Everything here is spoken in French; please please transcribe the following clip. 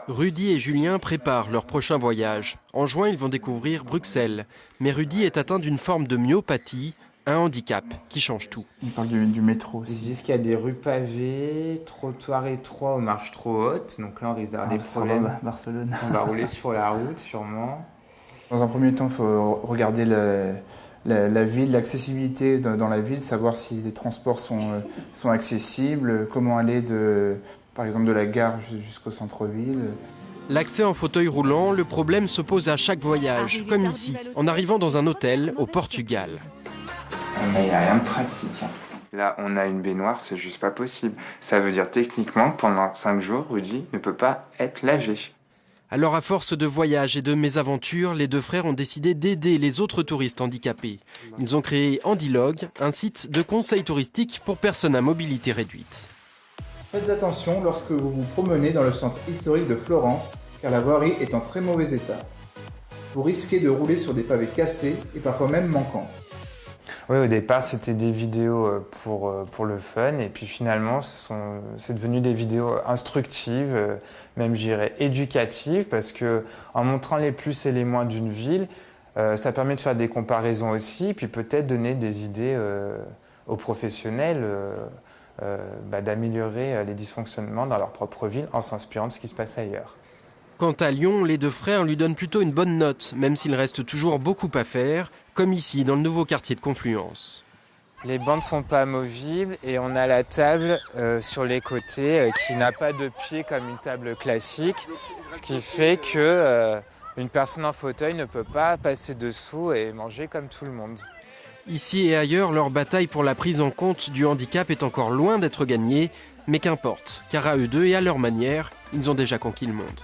Rudy et Julien préparent leur prochain voyage. En juin, ils vont découvrir Bruxelles. Mais Rudy est atteint d'une forme de myopathie, un handicap qui change tout. On parle du métro aussi. Ils disent qu'il y a des rues pavées, trottoirs étroits aux marches trop hautes. Donc là, on risque d'avoir des problèmes. Barcelone. On va rouler sur la route, sûrement. Dans un premier temps, il faut regarder la ville, l'accessibilité dans la ville, savoir si les transports sont accessibles, comment aller par exemple de la gare jusqu'au centre-ville. L'accès en fauteuil roulant, le problème se pose à chaque voyage, comme ici, en arrivant dans un hôtel au Portugal. Mais il n'y a rien de pratique. Là, on a une baignoire, c'est juste pas possible. Ça veut dire techniquement que pendant 5 jours, Rudy ne peut pas être lavé. Alors à force de voyages et de mésaventures, les deux frères ont décidé d'aider les autres touristes handicapés. Ils ont créé Handilog, un site de conseil touristique pour personnes à mobilité réduite. Faites attention lorsque vous vous promenez dans le centre historique de Florence, car la voirie est en très mauvais état. Vous risquez de rouler sur des pavés cassés et parfois même manquants. Oui, au départ, c'était des vidéos pour le fun, et puis finalement, c'est devenu des vidéos instructives, même je dirais éducatives, parce que en montrant les plus et les moins d'une ville, ça permet de faire des comparaisons aussi, puis peut-être donner des idées aux professionnels, d'améliorer les dysfonctionnements dans leur propre ville en s'inspirant de ce qui se passe ailleurs. Quant à Lyon, les deux frères lui donnent plutôt une bonne note, même s'il reste toujours beaucoup à faire, comme ici dans le nouveau quartier de Confluence. Les bancs ne sont pas amovibles et on a la table sur les côtés qui n'a pas de pied comme une table classique, ce qui fait que une personne en fauteuil ne peut pas passer dessous et manger comme tout le monde. Ici et ailleurs, leur bataille pour la prise en compte du handicap est encore loin d'être gagnée, mais qu'importe, car à eux deux et à leur manière, ils ont déjà conquis le monde.